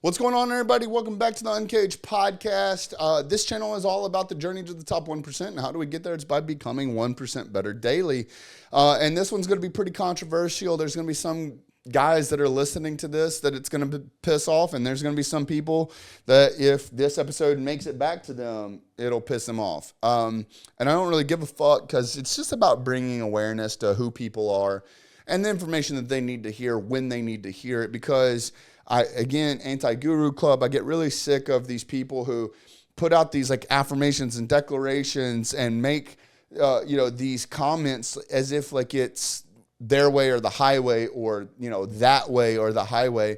What's going on, everybody? Welcome back to the Uncaged Podcast. This channel is all about the journey to the top 1%. And how do we get there? It's by becoming 1% better daily. And this one's going to be pretty controversial. There's going to be some guys that are listening to this that it's going to piss off. And there's going to be some people that if this episode makes it back to them, it'll piss them off. And I don't really give a fuck because it's just about bringing awareness to who people are and the information that they need to hear when they need to hear it. Because anti-guru club, I get really sick of these people who put out these like affirmations and declarations and make, these comments as if like it's their way or the highway or, that way or the highway.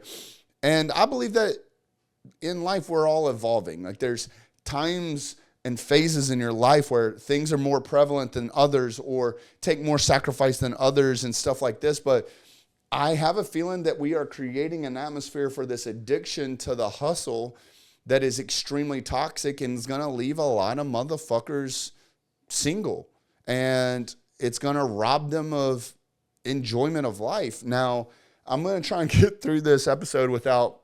And I believe that in life, we're all evolving. Like there's times and phases in your life where things are more prevalent than others or take more sacrifice than others and stuff like this. But I have a feeling that we are creating an atmosphere for this addiction to the hustle that is extremely toxic and is going to leave a lot of motherfuckers single. And it's going to rob them of enjoyment of life. Now, I'm going to try and get through this episode without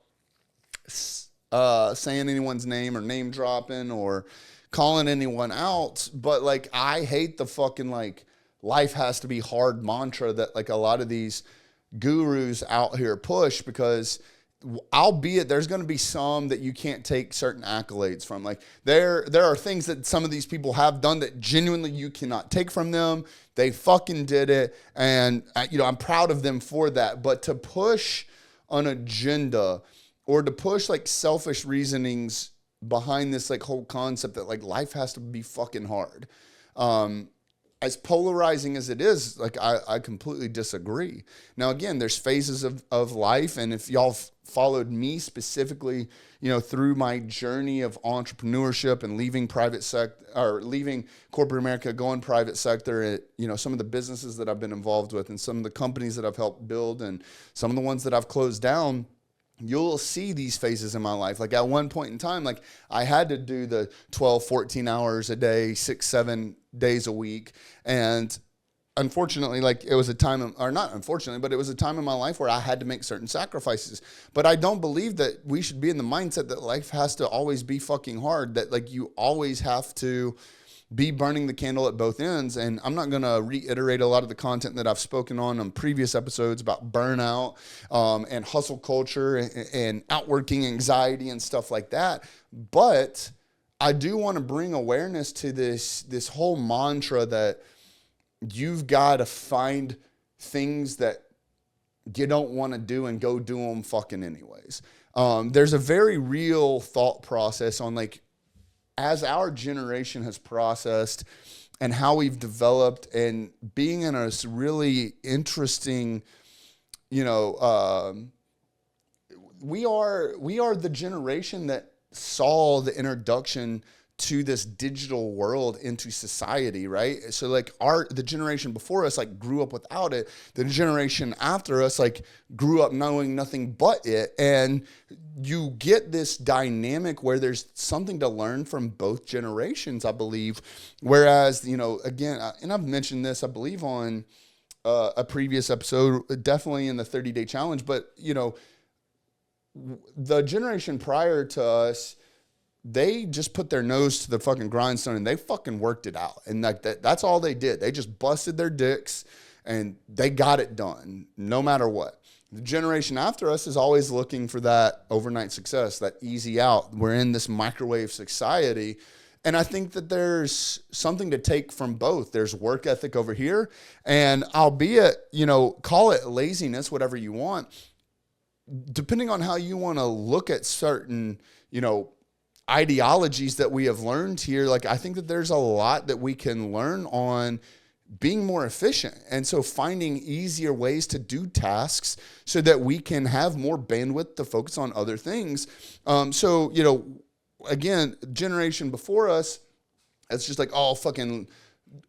saying anyone's name or name dropping or calling anyone out. But like, I hate the fucking like life has to be hard mantra that like a lot of these gurus out here push, because albeit there's going to be some that you can't take certain accolades from. Like there are things that some of these people have done that genuinely you cannot take from them. They fucking did it. And I'm proud of them for that. But to push an agenda or to push like selfish reasonings behind this like whole concept that like life has to be fucking hard. As polarizing as it is, like I completely disagree. Now, again, there's phases of life. And if y'all followed me specifically, through my journey of entrepreneurship and leaving private sector or leaving corporate America, going private sector, some of the businesses that I've been involved with and some of the companies that I've helped build and some of the ones that I've closed down, you'll see these phases in my life. Like at one point in time, like I had to do the 12, 14 hours a day, 6, 7 days a week. And unfortunately, like it was a time, or not unfortunately, but it was a time in my life where I had to make certain sacrifices. But I don't believe that we should be in the mindset that life has to always be fucking hard, that like you always have to be burning the candle at both ends. And I'm not going to reiterate a lot of the content that I've spoken on previous episodes about burnout and hustle culture and outworking anxiety and stuff like that. But I do want to bring awareness to this whole mantra that you've got to find things that you don't want to do and go do them fucking anyways. There's a very real thought process on like, as our generation has processed and how we've developed and being in a really interesting, we are the generation that saw the introduction to this digital world into society, right? So like the generation before us like grew up without it. The generation after us like grew up knowing nothing but it. And you get this dynamic where there's something to learn from both generations, I believe. Whereas, again, and I've mentioned this, I believe on a previous episode, definitely in the 30-day challenge, but the generation prior to us, they just put their nose to the fucking grindstone and they fucking worked it out. And like that's all they did. They just busted their dicks and they got it done no matter what. The generation after us is always looking for that overnight success, that easy out. We're in this microwave society. And I think that there's something to take from both. There's work ethic over here. And albeit, call it laziness, whatever you want, depending on how you want to look at certain, ideologies that we have learned here, like I think that there's a lot that we can learn on being more efficient. And so finding easier ways to do tasks so that we can have more bandwidth to focus on other things. Again, generation before us, it's just like, oh, fucking,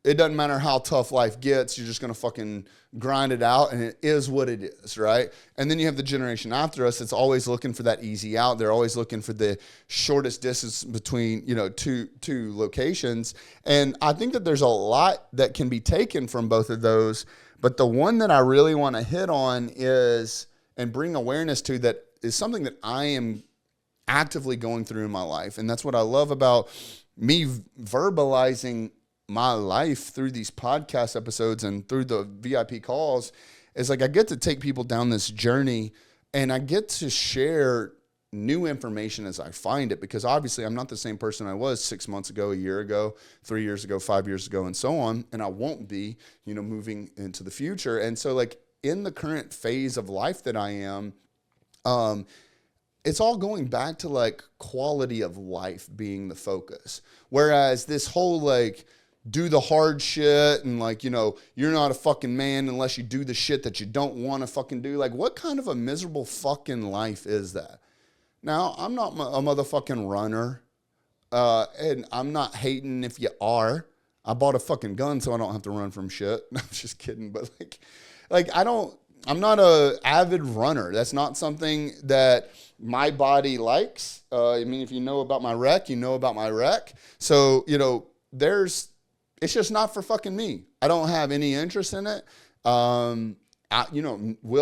it doesn't matter how tough life gets. You're just going to fucking grind it out, and it is what it is, right? And then you have the generation after us that's always looking for that easy out. They're always looking for the shortest distance between, two locations. And I think that there's a lot that can be taken from both of those. But the one that I really want to hit on is, and bring awareness to, that is something that I am actively going through in my life. And that's what I love about me verbalizing my life through these podcast episodes and through the VIP calls, is like I get to take people down this journey and I get to share new information as I find it, because obviously I'm not the same person I was 6 months ago, a year ago, 3 years ago, 5 years ago, and so on. And I won't be, moving into the future. And so like in the current phase of life that I am, it's all going back to like quality of life being the focus. Whereas this whole like do the hard shit and like, you're not a fucking man unless you do the shit that you don't want to fucking do. Like what kind of a miserable fucking life is that? Now, I'm not a motherfucking runner, and I'm not hating if you are. I bought a fucking gun so I don't have to run from shit. No, I'm just kidding. But I'm not a avid runner. That's not something that my body likes. If you know about my wreck, you know about my wreck. So, it's just not for fucking me. I don't have any interest in it. Will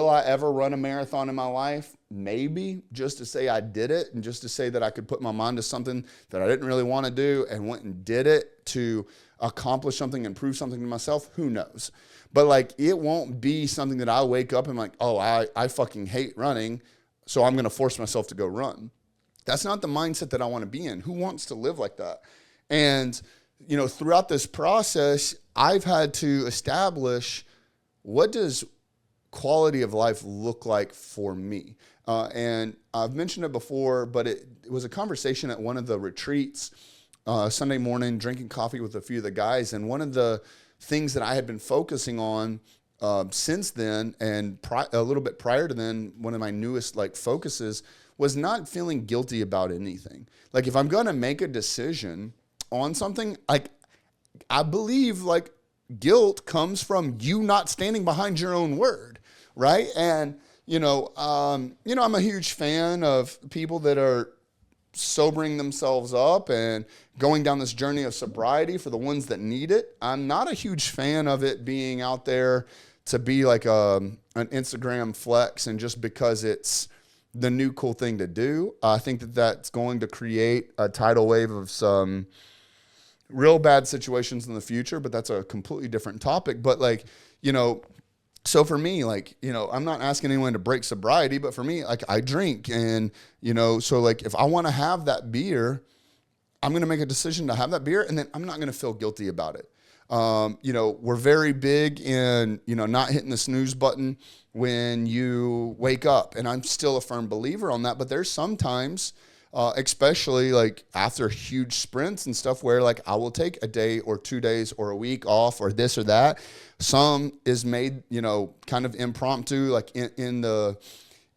I ever run a marathon in my life? Maybe, just to say I did it and just to say that I could put my mind to something that I didn't really want to do and went and did it to accomplish something and prove something to myself. Who knows? But like, it won't be something that I wake up and like, oh, I fucking hate running, so I'm going to force myself to go run. That's not the mindset that I want to be in. Who wants to live like that? And, throughout this process, I've had to establish, what does quality of life look like for me? And I've mentioned it before, but it was a conversation at one of the retreats, Sunday morning, drinking coffee with a few of the guys. And one of the things that I had been focusing on since then, and a little bit prior to then, one of my newest like focuses was not feeling guilty about anything. Like if I'm going to make a decision on something, like I believe like guilt comes from you not standing behind your own word. Right. And, I'm a huge fan of people that are sobering themselves up and going down this journey of sobriety for the ones that need it. I'm not a huge fan of it being out there to be like an Instagram flex and just because it's the new cool thing to do. I think that that's going to create a tidal wave of some real bad situations in the future, but that's a completely different topic. But like, so for me, like, I'm not asking anyone to break sobriety, but for me, like I drink and, so like if I want to have that beer, I'm going to make a decision to have that beer and then I'm not going to feel guilty about it. We're very big in, not hitting the snooze button when you wake up. And I'm still a firm believer on that, but there's sometimes, especially like after huge sprints and stuff where like I will take a day or 2 days or a week off or this or that. Some is made, kind of impromptu, like in the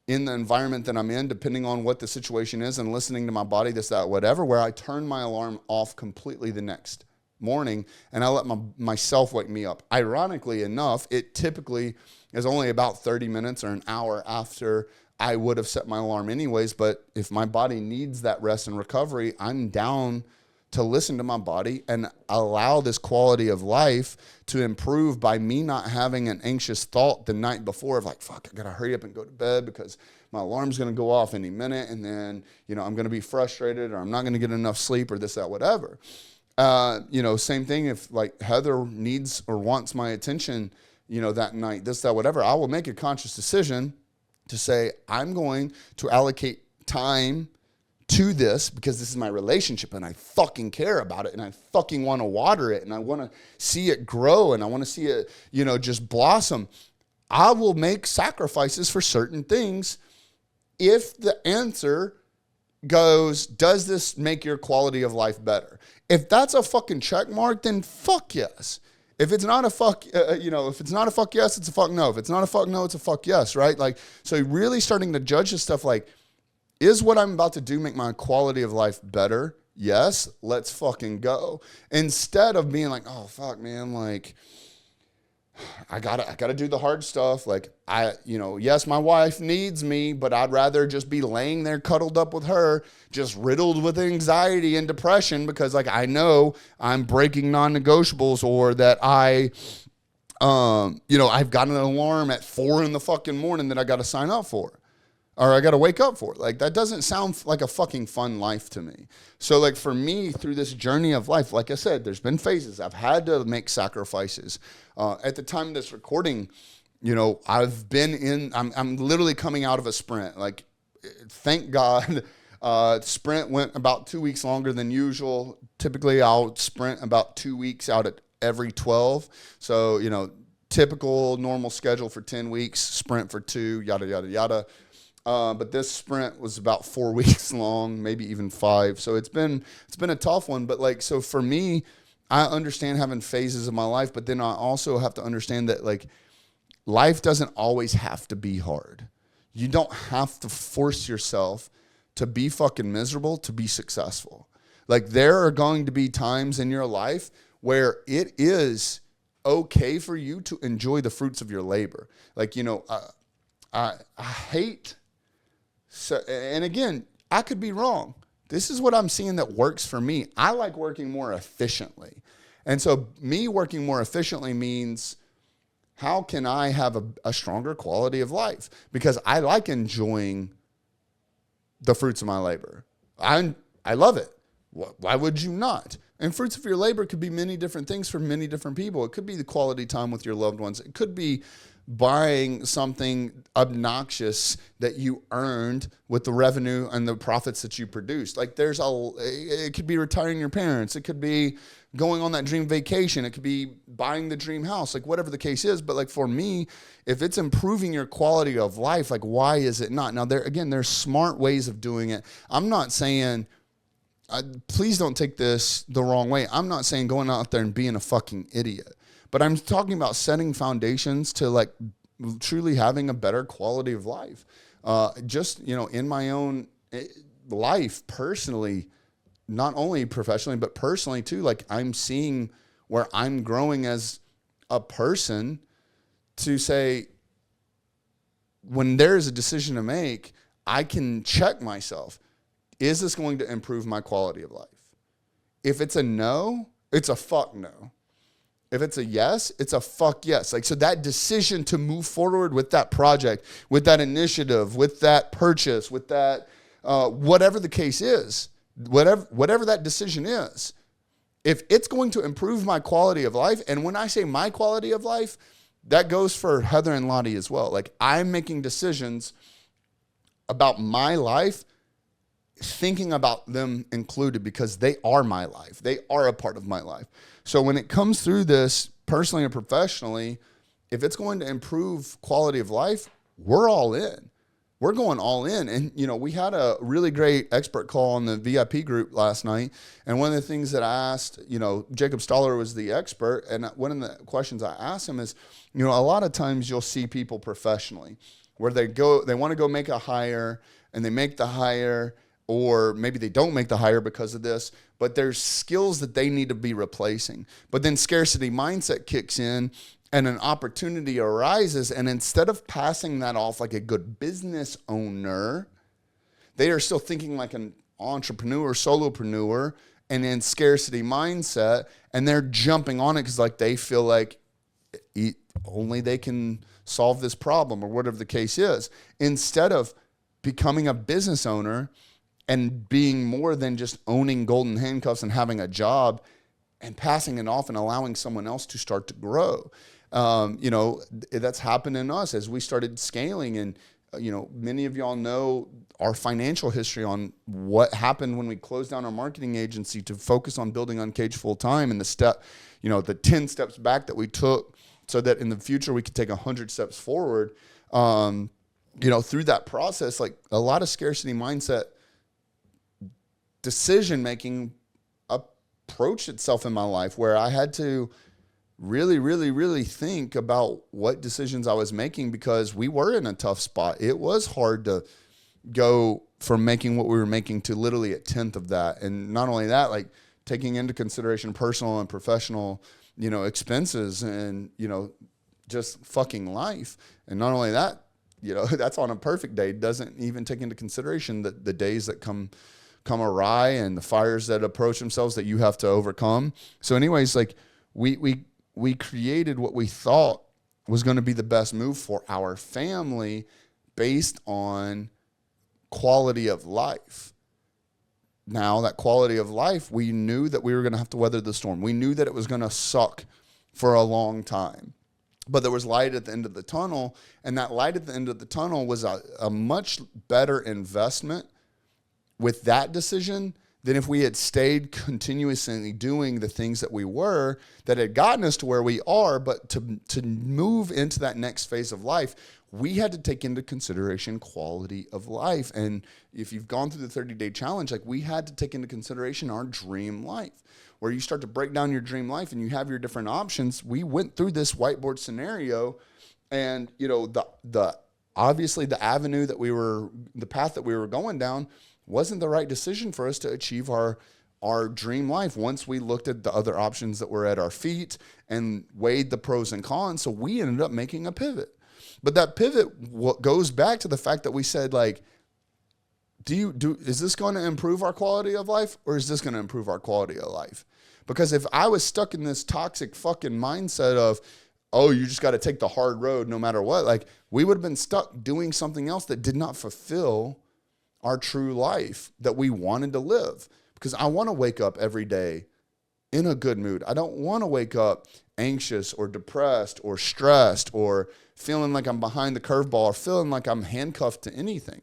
environment that I'm in, depending on what the situation is and listening to my body, this, that, whatever, where I turn my alarm off completely the next morning and I let myself wake me up. Ironically enough, it typically is only about 30 minutes or an hour after I would have set my alarm anyways. But if my body needs that rest and recovery, I'm down to listen to my body and allow this quality of life to improve by me not having an anxious thought the night before of like, fuck, I gotta hurry up and go to bed because my alarm's gonna go off any minute and then, I'm gonna be frustrated or I'm not gonna get enough sleep or this, that, whatever. Same thing if like Heather needs or wants my attention, that night, this, that, whatever, I will make a conscious decision to say, I'm going to allocate time to this because this is my relationship and I fucking care about it and I fucking want to water it and I want to see it grow and I want to see it, just blossom. I will make sacrifices for certain things if the answer goes, does this make your quality of life better? If that's a fucking check mark, then fuck yes. If it's not a fuck, if it's not a fuck yes, it's a fuck no. If it's not a fuck no, it's a fuck yes, right? Like, so really starting to judge this stuff like, is what I'm about to do make my quality of life better? Yes, let's fucking go. Instead of being like, oh fuck, man, like I gotta do the hard stuff. Like yes, my wife needs me, but I'd rather just be laying there cuddled up with her, just riddled with anxiety and depression because like I know I'm breaking non-negotiables or that I've got an alarm at 4 a.m. that I got to sign up for. or I got to wake up for it. Like, that doesn't sound like a fucking fun life to me. So, like, for me, through this journey of life, like I said, there's been phases. I've had to make sacrifices. At the time of this recording, you know, I'm literally coming out of a sprint. Like, thank God, sprint went about 2 weeks longer than usual. Typically, I'll sprint about 2 weeks out at every 12. So, you know, typical normal schedule for 10 weeks, sprint for 2, yada, yada, yada. But this sprint was about 4 weeks long, maybe even 5. So it's been a tough one. But like, so for me, I understand having phases of my life, but then I also have to understand that like life doesn't always have to be hard. You don't have to force yourself to be fucking miserable to be successful. Like, there are going to be times in your life where it is okay for you to enjoy the fruits of your labor. Like, you know, I hate. So, and again, I could be wrong. This is what I'm seeing that works for me. I like working more efficiently. And so me working more efficiently means, how can I have a stronger quality of life? Because I like enjoying the fruits of my labor. I love it. Why would you not? And fruits of your labor could be many different things for many different people. It could be the quality time with your loved ones. It could be buying something obnoxious that you earned with the revenue and the profits that you produced. Like, it could be retiring your parents. It could be going on that dream vacation. It could be buying the dream house, like whatever the case is. But like, for me, if it's improving your quality of life, like, why is it not? Now, there's smart ways of doing it. I'm not saying, please don't take this the wrong way. I'm not saying going out there and being a fucking idiot. But I'm talking about setting foundations to like truly having a better quality of life. Just, you know, in my own life personally, not only professionally, but personally too. Like, I'm seeing where I'm growing as a person to say, when there's a decision to make, I can check myself. Is this going to improve my quality of life? If it's a no, it's a fuck no. If it's a yes, it's a fuck yes. Like, so that decision to move forward with that project, with that initiative, with that purchase, with that, whatever the case is, whatever that decision is, if it's going to improve my quality of life, and when I say my quality of life, that goes for Heather and Lottie as well. Like, I'm making decisions about my life, thinking about them included, because they are my life. They are a part of my life. So when it comes through this personally and professionally, if it's going to improve quality of life, we're all in. We're going all in. And, you know, we had a really great expert call on the VIP group last night. And one of the things that I asked, you know, Jacob Stoller was the expert. And one of the questions I asked him is, you know, a lot of times you'll see people professionally where they want to go make a hire, and they make the hire, or maybe they don't make the hire because of this, but there's skills that they need to be replacing. But then scarcity mindset kicks in, and an opportunity arises, and instead of passing that off like a good business owner, they are still thinking like an entrepreneur, solopreneur, and in scarcity mindset, and they're jumping on it because like they feel like only they can solve this problem, or whatever the case is, instead of becoming a business owner and being more than just owning golden handcuffs and having a job, and passing it off and allowing someone else to start to grow. You know, that's happened in us as we started scaling. And, you know, many of y'all know our financial history on what happened when we closed down our marketing agency to focus on building Uncaged full time, and the 10 steps back that we took so that in the future we could take 100 steps forward. You know, through that process, like a lot of scarcity mindset decision-making approached itself in my life, where I had to really, really, really think about what decisions I was making, because we were in a tough spot. It was hard to go from making what we were making to literally a tenth of that. And not only that, like taking into consideration personal and professional, you know, expenses and, you know, just fucking life. And not only that, you know, that's on a perfect day. It doesn't even take into consideration the days that come awry and the fires that approach themselves that you have to overcome. So anyways, like we created what we thought was going to be the best move for our family based on quality of life. Now, that quality of life, we knew that we were going to have to weather the storm. We knew that it was going to suck for a long time. But there was light at the end of the tunnel, and that light at the end of the tunnel was a much better investment with that decision than if we had stayed continuously doing the things that we were that had gotten us to where we are. But to move into that next phase of life, we had to take into consideration quality of life. And if you've gone through the 30-day challenge, like, we had to take into consideration our dream life, where you start to break down your dream life and you have your different options. We went through this whiteboard scenario, and, you know, the obviously the path that we were going down wasn't the right decision for us to achieve our dream life once we looked at the other options that were at our feet and weighed the pros and cons. So we ended up making a pivot. But that pivot goes back to the fact that we said, like, is this going to improve our quality of life, or is this going to improve our quality of life? Because if I was stuck in this toxic fucking mindset of, oh, you just got to take the hard road no matter what, like, we would have been stuck doing something else that did not fulfill our true life that we wanted to live. Because I want to wake up every day in a good mood. I don't want to wake up anxious or depressed or stressed or feeling like I'm behind the curveball or feeling like I'm handcuffed to anything.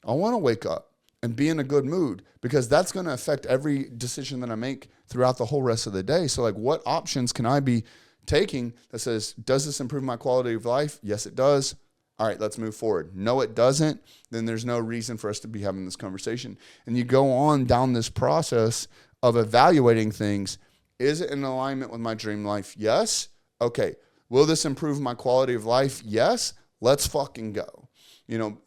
I want to wake up and be in a good mood, because that's going to affect every decision that I make throughout the whole rest of the day. So, like, what options can I be taking that says, does this improve my quality of life? Yes, it does. All right, let's move forward. No, it doesn't. Then there's no reason for us to be having this conversation. And you go on down this process of evaluating things. Is it in alignment with my dream life? Yes. Okay. Will this improve my quality of life? Yes. Let's fucking go. You know,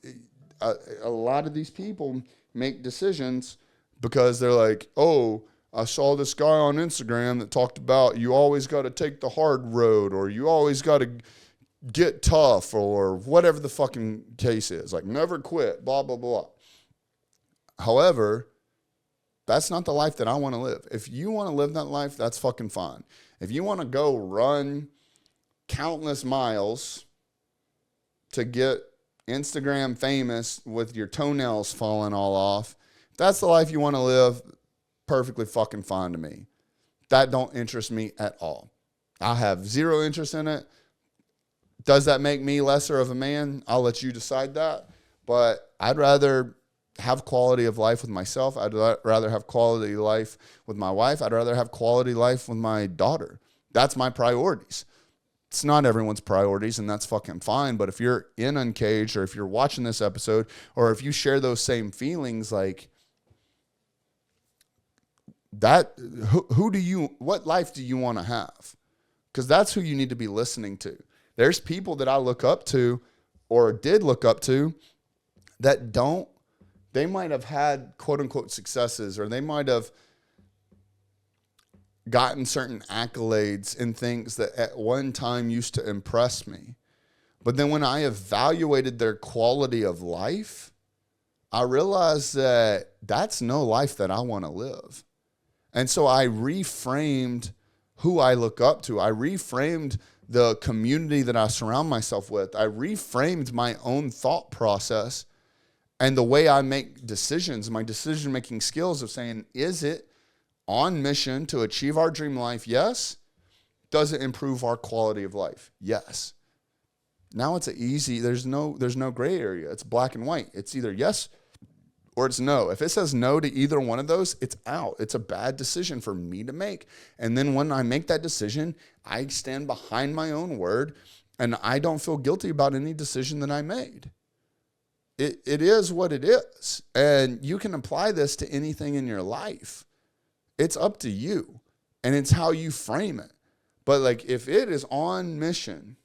a lot of these people make decisions because they're like, oh, I saw this guy on Instagram that talked about you always got to take the hard road, or you always got to get tough, or whatever the fucking case is. Like, never quit, blah, blah, blah. However, that's not the life that I want to live. If you want to live that life, that's fucking fine. If you want to go run countless miles to get Instagram famous with your toenails falling all off, if that's the life you want to live, perfectly fucking fine to me. That don't interest me at all. I have zero interest in it. Does that make me lesser of a man? I'll let you decide that. But I'd rather have quality of life with myself. I'd rather have quality life with my wife. I'd rather have quality life with my daughter. That's my priorities. It's not everyone's priorities, and that's fucking fine. But if you're in Uncaged, or if you're watching this episode, or if you share those same feelings, like, that, what life do you want to have? Because that's who you need to be listening to. There's people that I look up to, or did look up to, that they might have had quote unquote successes, or they might have gotten certain accolades in things that at one time used to impress me. But then when I evaluated their quality of life, I realized that that's no life that I want to live. And so I reframed who I look up to. I reframed the community that I surround myself with. I reframed my own thought process and the way I make decisions, my decision-making skills of saying, is it on mission to achieve our dream life? Yes. Does it improve our quality of life? Yes. Now it's there's no gray area. It's black and white. It's either yes or it's no. If it says no to either one of those, it's out. It's a bad decision for me to make. And then when I make that decision, I stand behind my own word, and I don't feel guilty about any decision that I made. It is what it is. And you can apply this to anything in your life. It's up to you, and it's how you frame it. But, like, if it is on mission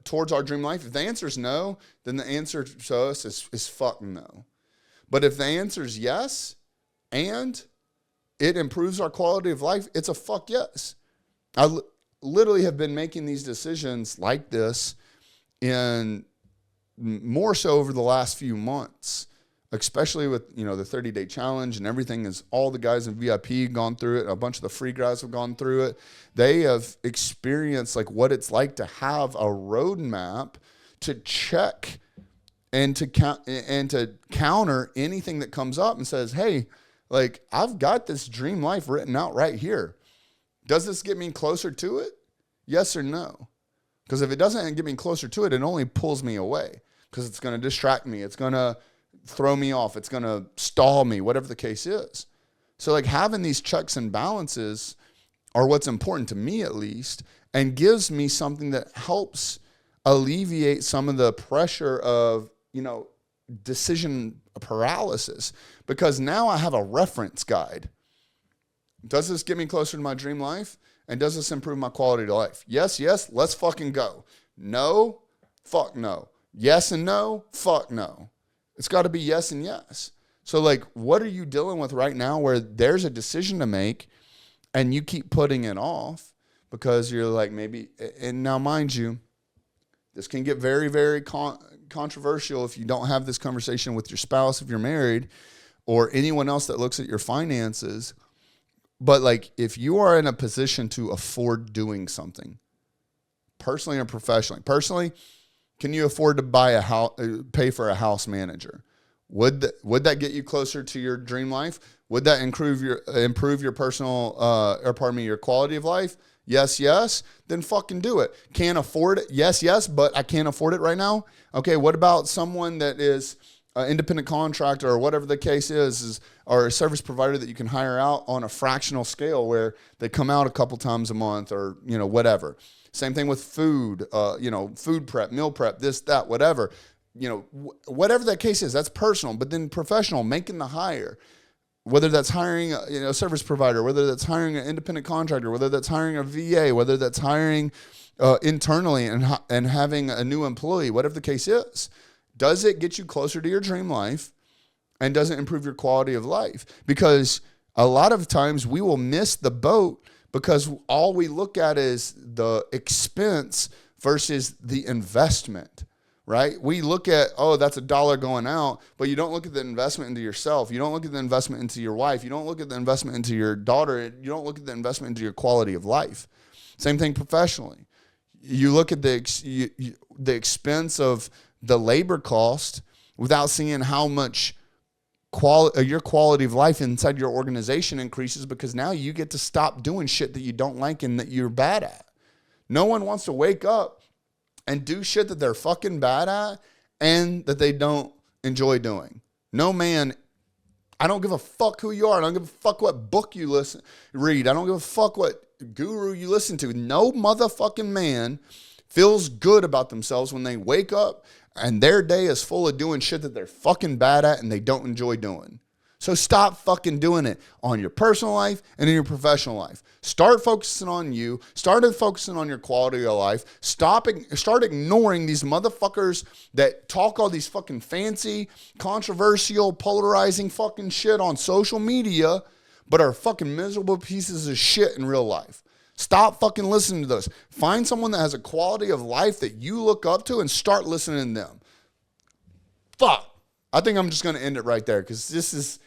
towards our dream life, if the answer is no, then the answer to us is fuck no. But if the answer is yes, and it improves our quality of life, it's a fuck yes. I literally have been making these decisions like this in more so over the last few months, especially with, the 30-day challenge and everything. Is all the guys in VIP gone through it. A bunch of the free guys have gone through it. They have experienced like what it's like to have a roadmap to check and to counter anything that comes up and says, hey, like, I've got this dream life written out right here. Does this get me closer to it? Yes or no? Because if it doesn't get me closer to it, it only pulls me away because it's going to distract me. It's going to throw me off. It's going to stall me, whatever the case is. So like having these checks and balances are what's important to me at least, and gives me something that helps alleviate some of the pressure of, decision paralysis, because now I have a reference guide. Does this get me closer to my dream life? And does this improve my quality of life? Yes, let's fucking go. No, fuck no. Yes and no, fuck no. It's got to be yes and yes. So like, what are you dealing with right now where there's a decision to make and you keep putting it off because you're like maybe, and now mind you, this can get very, very controversial if you don't have this conversation with your spouse, if you're married, or anyone else that looks at your finances. But like, if you are in a position to afford doing something, personally or professionally, can you afford to buy a house, pay for a house manager? Would that get you closer to your dream life? Would that improve your personal, your quality of life? Yes. Then fucking do it. Can't afford it? Yes, but I can't afford it right now. Okay, what about someone that is an independent contractor or whatever the case is, or a service provider that you can hire out on a fractional scale where they come out a couple times a month or, whatever. Same thing with food, food prep, meal prep, this, that, whatever. Whatever that case is, that's personal. But then professional, making the hire, whether that's hiring a service provider, whether that's hiring an independent contractor, whether that's hiring a VA, whether that's hiring internally and having a new employee, whatever the case is. Does it get you closer to your dream life, and does it improve your quality of life? Because a lot of times we will miss the boat because all we look at is the expense versus the investment, right? We look at, that's $1 going out, but you don't look at the investment into yourself. You don't look at the investment into your wife. You don't look at the investment into your daughter. You don't look at the investment into your quality of life. Same thing professionally. You look at the expense of the labor cost without seeing how much your quality of life inside your organization increases, because now you get to stop doing shit that you don't like and that you're bad at. No one wants to wake up and do shit that they're fucking bad at and that they don't enjoy doing. No man, I don't give a fuck who you are. I don't give a fuck what book you read. I don't give a fuck what guru you listen to. No motherfucking man feels good about themselves when they wake up and their day is full of doing shit that they're fucking bad at and they don't enjoy doing. So stop fucking doing it on your personal life and in your professional life. Start focusing on you. Start focusing on your quality of life. Start ignoring these motherfuckers that talk all these fucking fancy, controversial, polarizing fucking shit on social media, but are fucking miserable pieces of shit in real life. Stop fucking listening to those. Find someone that has a quality of life that you look up to and start listening to them. Fuck. I think I'm just going to end it right there because this is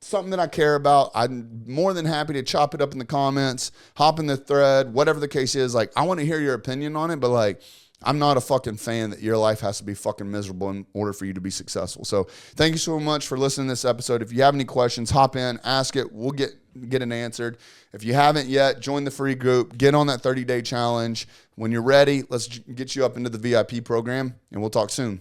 something that I care about. I'm more than happy to chop it up in the comments, hop in the thread, whatever the case is. Like, I want to hear your opinion on it, but like, I'm not a fucking fan that your life has to be fucking miserable in order for you to be successful. So thank you so much for listening to this episode. If you have any questions, hop in, ask it. We'll get it answered. If you haven't yet, join the free group. Get on that 30-day challenge. When you're ready, let's get you up into the VIP program, and we'll talk soon.